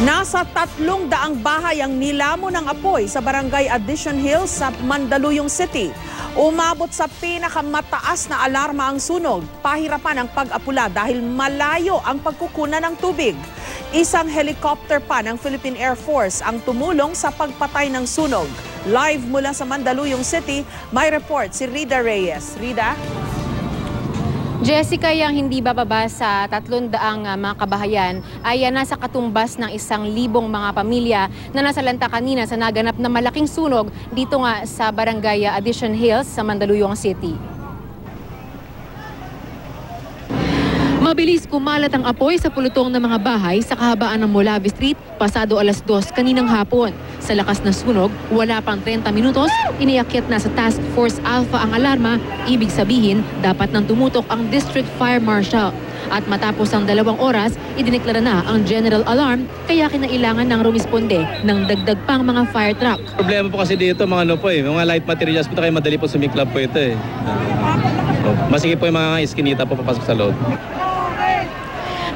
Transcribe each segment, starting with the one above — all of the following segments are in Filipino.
Nasa 300 bahay ang nilamo ng apoy sa Barangay Addition Hills sa Mandaluyong City. Umabot sa pinakamataas na alarma ang sunog. Pahirapan ang pag-apula dahil malayo ang pagkukunan ng tubig. Isang helicopter pa ng Philippine Air Force ang tumulong sa pagpatay ng sunog. Live mula sa Mandaluyong City, may report si Rida Reyes. Rida? Jessica, yang hindi bababa sa 300 mga kabahayan ay nasa katumbas ng 1,000 mga pamilya na nasalanta kanina sa naganap na malaking sunog dito nga sa Barangay Addition Hills sa Mandaluyong City. Mabilis kumalat ang apoy sa pulutong ng mga bahay sa kahabaan ng Molavi Street pasado 2:00 kaninang hapon. Sa lakas na sunog, wala pang 30 minutos, iniakyat na sa Task Force Alpha ang alarma. Ibig sabihin, dapat nang tumutok ang District Fire Marshal. At matapos ang 2 oras, idineklara na ang General Alarm, kaya kinailangan ng rumisponde ng dagdag pang mga fire truck. Problema po kasi dito mga mga light materials po, kaya madali po sumiklab po ito eh. Masigit po yung mga iskinita po papasok sa loob.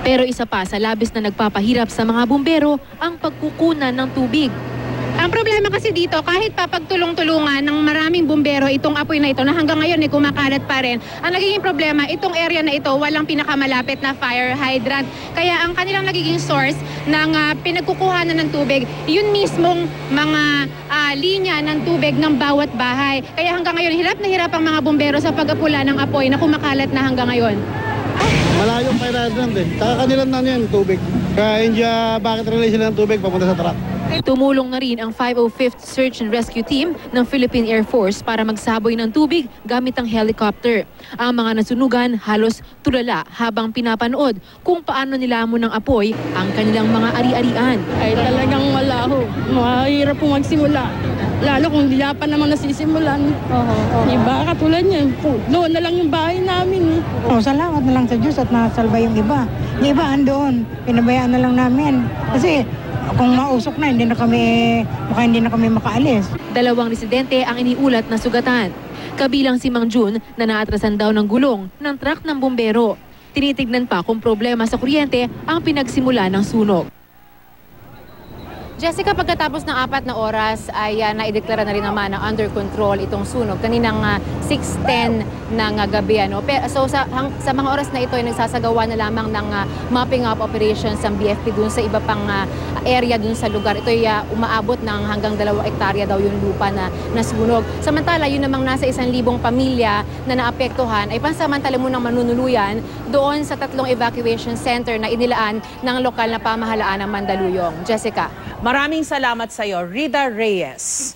Pero isa pa sa labis na nagpapahirap sa mga bumbero ang pagkukunan ng tubig. Ang problema kasi dito, kahit papagtulong-tulungan ng maraming bumbero itong apoy na ito na hanggang ngayon kumakalat pa rin, ang nagiging problema, itong area na ito walang pinakamalapit na fire hydrant. Kaya ang kanilang nagiging source ng pinagkukuhanan ng tubig, yun mismong mga linya ng tubig ng bawat bahay. Kaya hanggang ngayon, hirap na hirap ang mga bumbero sa pag-apula ng apoy na kumakalat na hanggang ngayon. Malayo fire hydrant eh. Saka kanilang yan, tubig. Kaya hindi bakit relay sila ng tubig papunta sa truck. Tumulong na rin ang 505th Search and Rescue Team ng Philippine Air Force para magsaboy ng tubig gamit ang helicopter. Ang mga nasunugan halos tulala habang pinapanood kung paano nilamon ng apoy ang kanilang mga ari-arian. Ay talagang malaho. Mahirap pong magsimula. Lalo kung hindi pa naman nasisimulan. Iba katulad niya, doon na lang yung bahay namin. Salamat na lang sa Diyos at nasalba yung iba. Yung iba andoon, pinabayaan na lang namin. Kasi kung mausok na, hindi na kami makaalis. 2 residente ang iniulat na sugatan. Kabilang si Mang Jun na naatrasan daw ng gulong ng truck ng bumbero. Tinitignan pa kung problema sa kuryente ang pinagsimula ng sunog. Jessica, pagkatapos ng 4 na oras ay naideklara na rin naman na under control itong sunog. Kaninang 6:10 ng gabi. So sa mga oras na ito ay nagsasagawa na lamang ng mopping up operations ng BFP dun sa iba pang area dun sa lugar. Ito ay umaabot ng hanggang 2 hektarya daw yung lupa na nasunog. Samantala, yun namang nasa 1,000 pamilya na naapektuhan ay pansamantala munang manunuluyan doon sa 3 evacuation center na inilaan ng lokal na pamahalaan ng Mandaluyong. Jessica. Maraming salamat sa iyo, Rida Reyes.